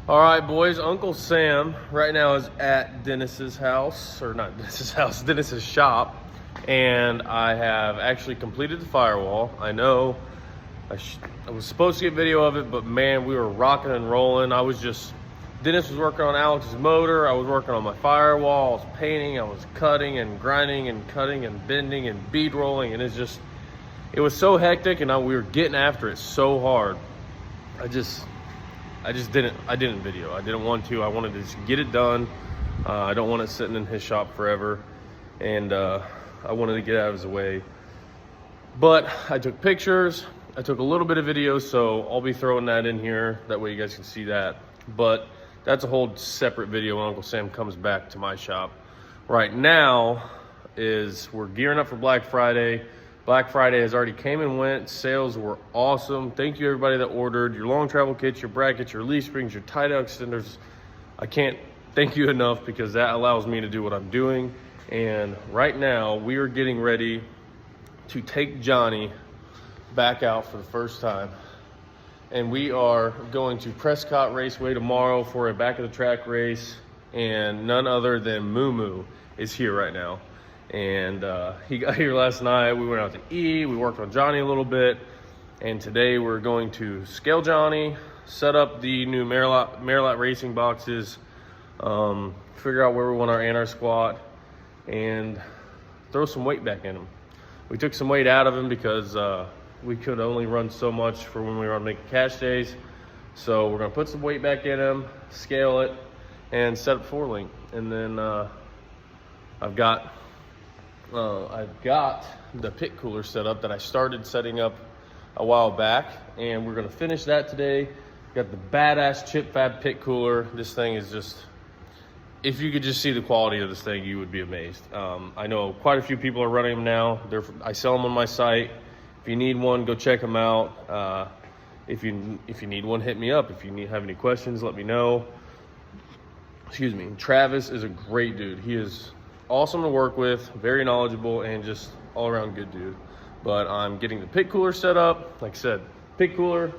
All right, boys, Uncle Sam right now is at Dennis's house, or not Dennis's house, Dennis's shop. And I have actually completed the firewall. I know I was supposed to get video of it, but man, we were rocking and rolling. Dennis was working on Alex's motor. I was working on my firewall. I was painting, I was cutting and grinding and cutting and bending and bead rolling. And it was so hectic, and we were getting after it so hard. I didn't video. I didn't want to. I wanted to just get it done. I don't want it sitting in his shop forever. And I wanted to get out of his way. But I took pictures. I took a little bit of video, so I'll be throwing that in here. That way you guys can see that. But that's a whole separate video when Uncle Sam comes back to my shop. Right now we're gearing up for Black Friday. Black Friday has already came and went. Sales were awesome. Thank you everybody that ordered your long travel kits, your brackets, your leaf springs, your tie-down extenders. I can't thank you enough because that allows me to do what I'm doing. And right now we are getting ready to take Johnny back out for the first time. And we are going to Prescott Raceway tomorrow for a back of the track race. And none other than Moo Moo is here right now. And he got here last night. We went out to eat. We worked on Johnny a little bit. And today we're going to scale Johnny, set up the new Marilot racing boxes, figure out where we want our anar squat, and throw some weight back in him. We took some weight out of him because we could only run so much for when we were on making cash days. So we're gonna put some weight back in him, scale it, and set up 4-link. And then I've got the pit cooler set up that I started setting up a while back, and we're gonna finish that today. Got the badass chip fab pit cooler. This thing is just, if you could just see the quality of this thing, you would be amazed. I know quite a few people are running them now. I sell them on my site. If you need one, go check them out. If you need one, hit me up. If you have any questions, let me know. Excuse me. Travis is a great dude. He is awesome to work with, very knowledgeable, and just all around good dude. But I'm getting the pit cooler set up. Like I said, pit cooler,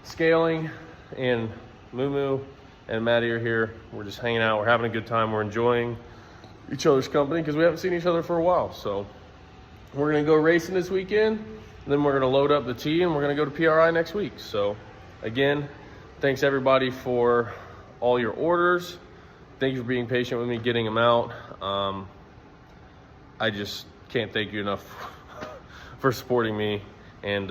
scaling, and Moo Moo and Maddie are here. We're just hanging out. We're having a good time. We're enjoying each other's company because we haven't seen each other for a while. So we're gonna go racing this weekend. And then we're gonna load up the T and we're gonna go to PRI next week. So again, thanks everybody for all your orders. Thank you for being patient with me getting them out. I just can't thank you enough for supporting me and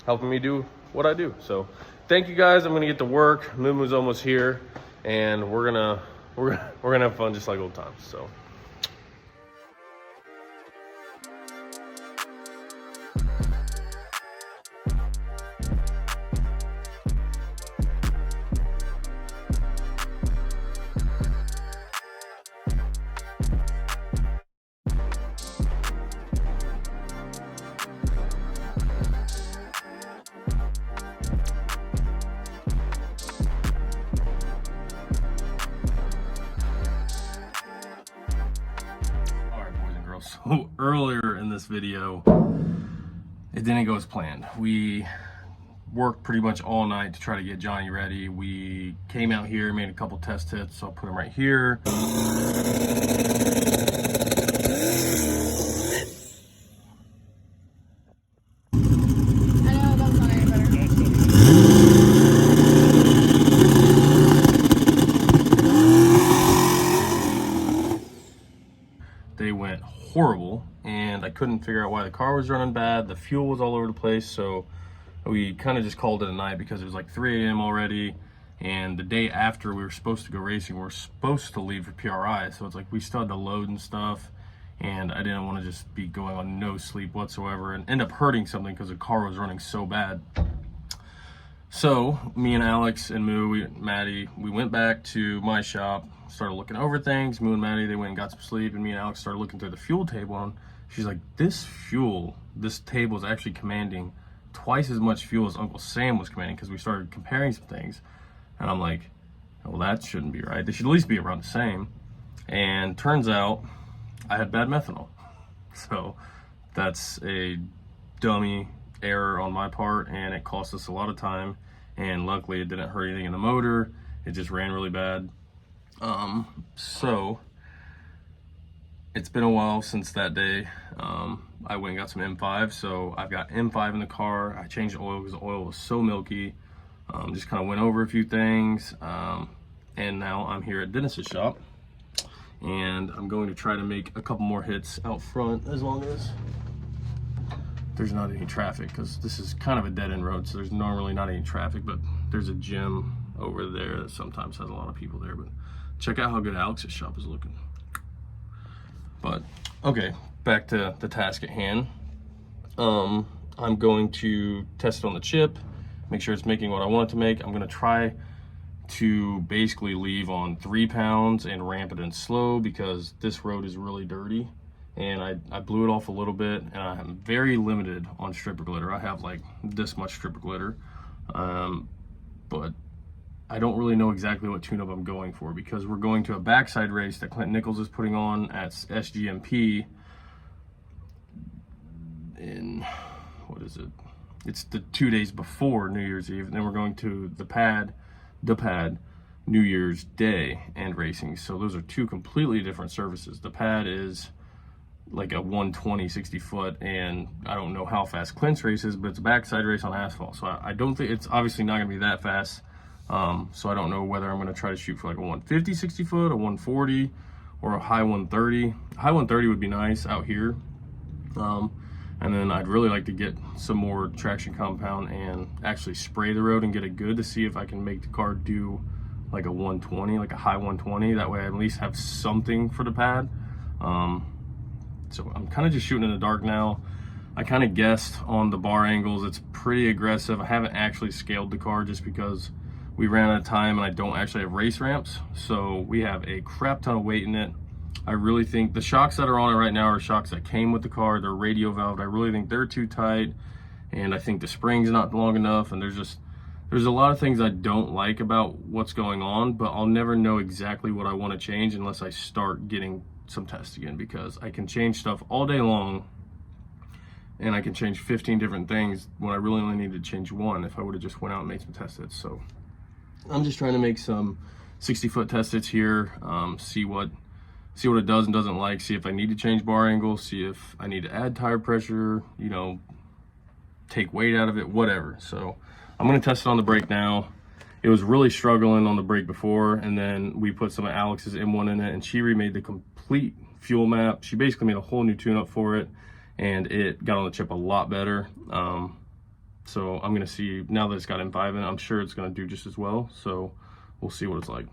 helping me do what I do. So thank you guys. I'm gonna get to work. Moo Moo's almost here, and we're gonna have fun just like old times. So. So earlier in this video, it didn't go as planned. We worked pretty much all night to try to get Johnny ready. We came out here, made a couple test hits, so I'll put him right here. They went horrible, and I couldn't figure out why the car was running bad. The fuel was all over the place, so we kind of just called it a night because it was like 3 a.m. already, and the day after we were supposed to go racing, we were supposed to leave for PRI, so it's like we still had to load and stuff, and I didn't want to just be going on no sleep whatsoever and end up hurting something because the car was running so bad. So me and Alex and Maddie, we went back to my shop, started looking over things. Moo and Maddie, they went and got some sleep, and me and Alex started looking through the fuel table, and she's like, this table is actually commanding twice as much fuel as Uncle Sam was commanding, because we started comparing some things. And I'm like, well, that shouldn't be right. They should at least be around the same. And turns out I had bad methanol. So that's a dummy error on my part, and it cost us a lot of time and luckily it didn't hurt anything in the motor. It just ran really bad. So it's been a while since that day. I went and got some M5, so I've got M5 in the car. I changed the oil because the oil was so milky. Just kind of went over a few things, and now I'm here at Dennis's shop, and I'm going to try to make a couple more hits out front as long as there's not any traffic, because this is kind of a dead-end road, so there's normally not any traffic, but there's a gym over there that sometimes has a lot of people there. But check out how good Alex's shop is looking. But okay, back to the task at hand. I'm going to test it on the chip, make sure it's making what I want it to make. I'm going to try to basically leave on 3 pounds and ramp it in slow, because this road is really dirty, and I blew it off a little bit, and I'm very limited on stripper glitter. I have like this much stripper glitter, but I don't really know exactly what tune-up I'm going for, because we're going to a backside race that Clint Nichols is putting on at SGMP in, what is it? It's the 2 days before New Year's Eve, and then we're going to the pad New Year's Day and racing. So those are two completely different services. The pad is like a 120 60 foot, and I don't know how fast Clint's race is, but it's a backside race on asphalt, so I don't think it's obviously not gonna be that fast. So I don't know whether I'm gonna try to shoot for like a 150 60 foot, a 140, or a high 130. High 130 would be nice out here. And then I'd really like to get some more traction compound and actually spray the road and get it good, to see if I can make the car do like a 120, like a high 120. That way I at least have something for the pad. So I'm kind of just shooting in the dark now. I kind of guessed on the bar angles. It's pretty aggressive. I haven't actually scaled the car just because we ran out of time and I don't actually have race ramps. So we have a crap ton of weight in it. I really think the shocks that are on it right now are shocks that came with the car. They're radio valved. I really think they're too tight, and I think the spring's not long enough, and there's a lot of things I don't like about what's going on, but I'll never know exactly what I want to change unless I start getting some tests again, because I can change stuff all day long and I can change 15 different things when I really only need to change one if I would have just went out and made some test hits. So I'm just trying to make some 60-foot test hits here, see what it does and doesn't like, see if I need to change bar angle, see if I need to add tire pressure, you know, take weight out of it, whatever. So I'm gonna test it on the brake now. It was really struggling on the brake before, and then we put some of Alex's M1 in it, and she remade the complete fuel map. She basically made a whole new tune-up for it, and it got on the chip a lot better. So I'm gonna see, now that it's got M5 in it, I'm sure it's gonna do just as well. So we'll see what it's like.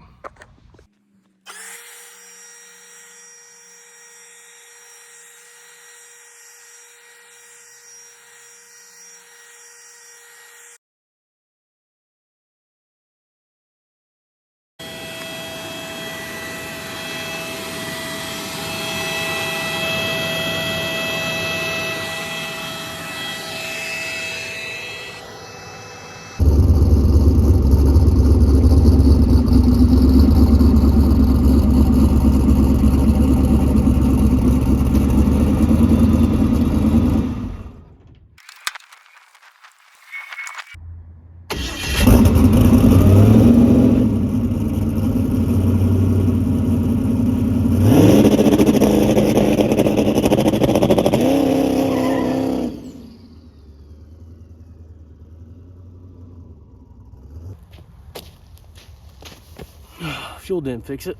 Fuel didn't fix it.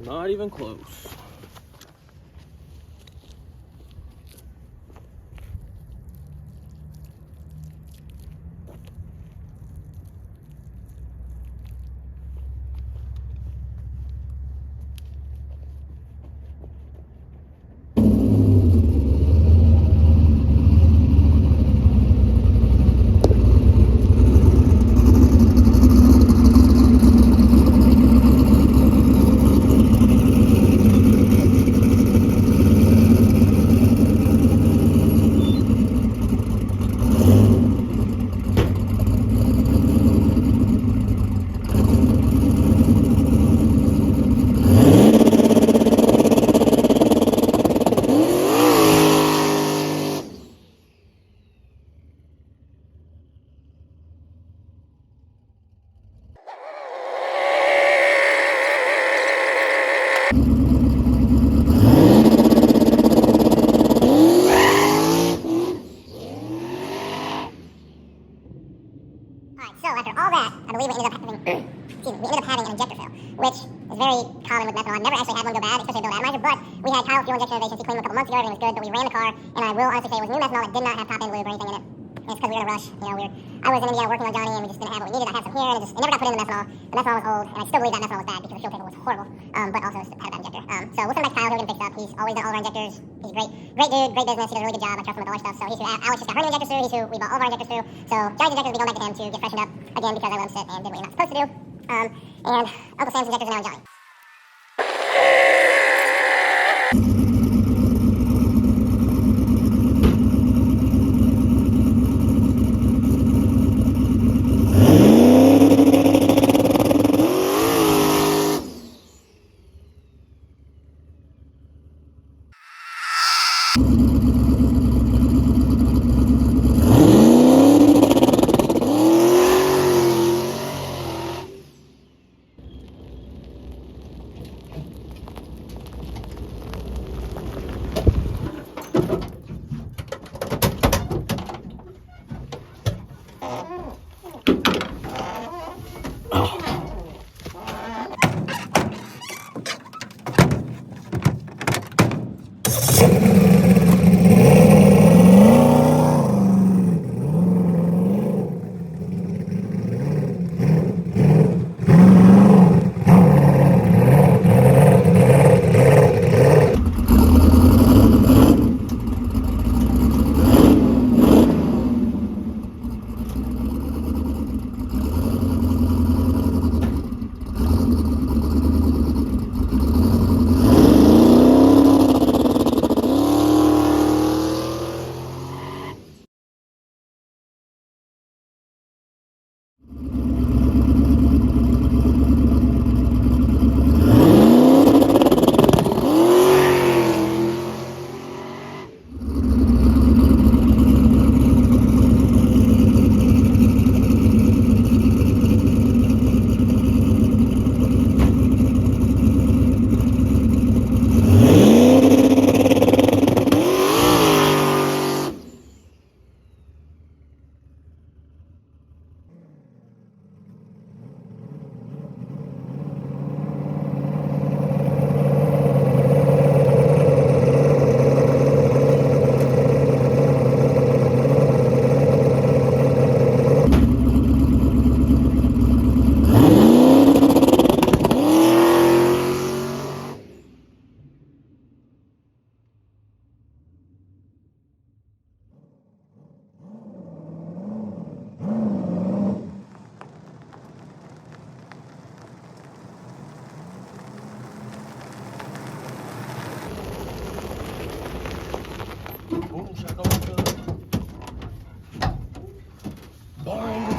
Not even close. Alright, so after all that, I believe we ended up having an injector fail, which is very common with methanol. I've never actually had one go bad, especially a build atomizer, but we had Kyle's fuel injection innovation. He cleaned them a couple months ago, everything was good, but we ran the car, and I will honestly say it was new methanol. It did not have top-end lube or anything in it. And it's because we were in a rush. You know, I was in Indiana working on Johnny, and we just didn't have what we needed. I had some here, and it never got put in the methanol. The methanol was old, and I still believe that methanol was bad because the fuel table was horrible, but also had a bad injector. So we'll send it back to Kyle, who's going to fix it up. He's always done all of our injectors. He's great dude, great business. He does a really good job. I trust him with all our stuff. So he's who Alex just got her new injectors through. He's who we bought all of our injectors through. So Johnny's injectors will be going back to him to get freshened up again because I let him sit and did what you're not supposed to do. And Uncle Sam's injectors are now in Johnny.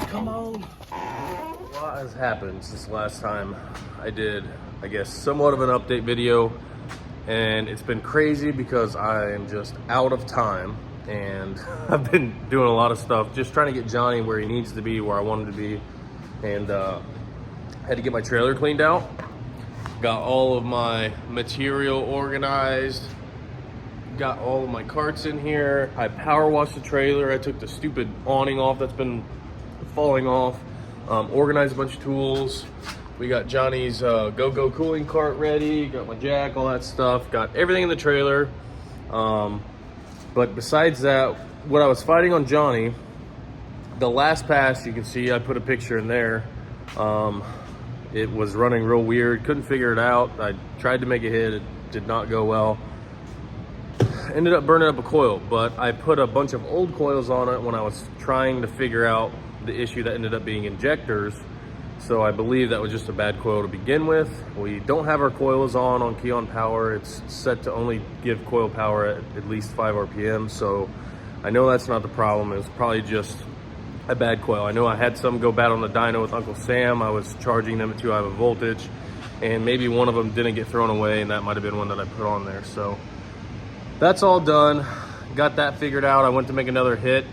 Come on. A lot has happened since the last time I did, I guess, somewhat of an update video. And it's been crazy because I am just out of time. And I've been doing a lot of stuff, just trying to get Johnny where he needs to be, where I want him to be. And had to get my trailer cleaned out. Got all of my material organized. Got all of my carts in here. I power washed the trailer. I took the stupid awning off that's been falling off. Organized a bunch of tools. We got Johnny's go-go cooling cart ready. Got my jack, all that stuff. Got everything in the trailer. But besides that, what I was fighting on Johnny, the last pass, you can see I put a picture in there. It was running real weird. Couldn't figure it out. I tried to make it hit. It did not go well. Ended up burning up a coil, but I put a bunch of old coils on it when I was trying to figure out the issue that ended up being injectors. So I believe that was just a bad coil to begin with. We don't have our coils on Keon Power. It's set to only give coil power at least 5 RPM. So I know that's not the problem. It was probably just a bad coil. I know I had some go bad on the dyno with Uncle Sam. I was charging them at too high of a voltage, and maybe one of them didn't get thrown away, and that might have been one that I put on there. So that's all done. Got that figured out. I went to make another hit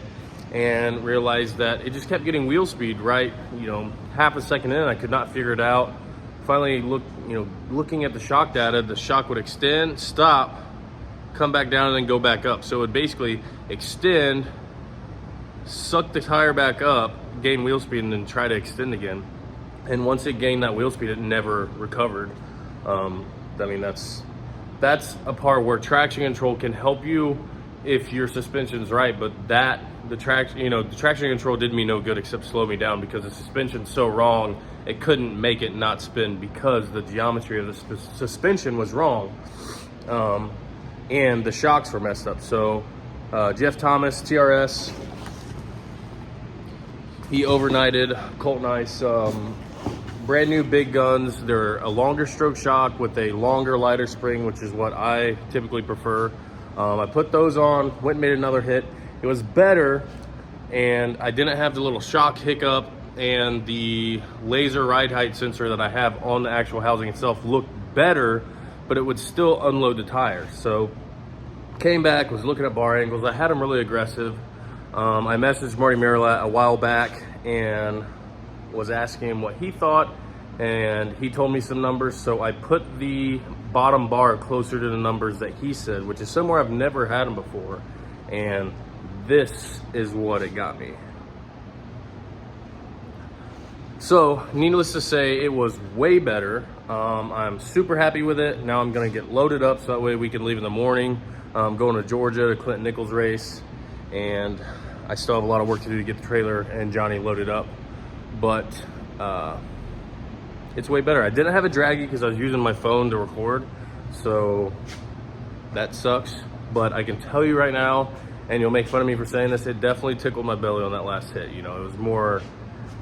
and realized that it just kept getting wheel speed right, half a second in. I could not figure it out. Finally, looking at the shock data, the shock would extend, stop, come back down, and then go back up. So it would basically extend, suck the tire back up, gain wheel speed and then try to extend again. And once it gained that wheel speed, it never recovered. I mean, that's a part where traction control can help you if your suspension's right, but the traction control did me no good except slow me down, because the suspension's so wrong, it couldn't make it not spin because the geometry of the suspension was wrong, and the shocks were messed up. So Jeff Thomas, TRS, he overnighted Colton Ice brand new big guns. They're a longer stroke shock with a longer, lighter spring, which is what I typically prefer. I put those on, went and made another hit. It was better, and I didn't have the little shock hiccup, and the laser ride height sensor that I have on the actual housing itself looked better, but it would still unload the tires. So came back, was looking at bar angles. I had them really aggressive. I messaged Marty Marilat a while back and was asking him what he thought, and he told me some numbers. So I put the bottom bar closer to the numbers that he said, which is somewhere I've never had them before, and this is what it got me. So needless to say, it was way better. I'm super happy with it. Now I'm gonna get loaded up so that way we can leave in the morning. Going to Georgia to Clinton Nichols race, and I still have a lot of work to do to get the trailer and Johnny loaded up, but it's way better. I didn't have a draggy because I was using my phone to record, so that sucks. But I can tell you right now, and you'll make fun of me for saying this, it definitely tickled my belly on that last hit. You know, it was more,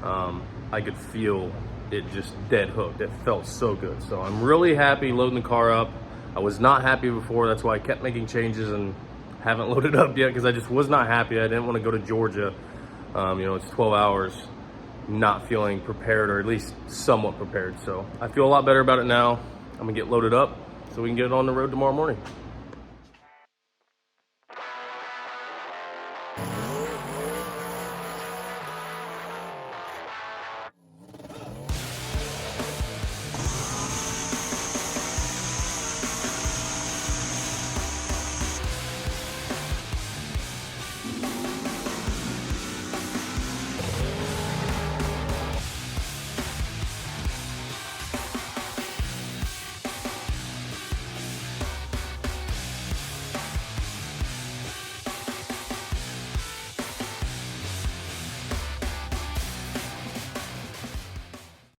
I could feel it just dead hooked. It felt so good. So I'm really happy loading the car up. I was not happy before. That's why I kept making changes and haven't loaded up yet, because I just was not happy. I didn't want to go to Georgia. You know, it's 12 hours not feeling prepared, or at least somewhat prepared. So I feel a lot better about it now. I'm gonna get loaded up so we can get it on the road tomorrow morning.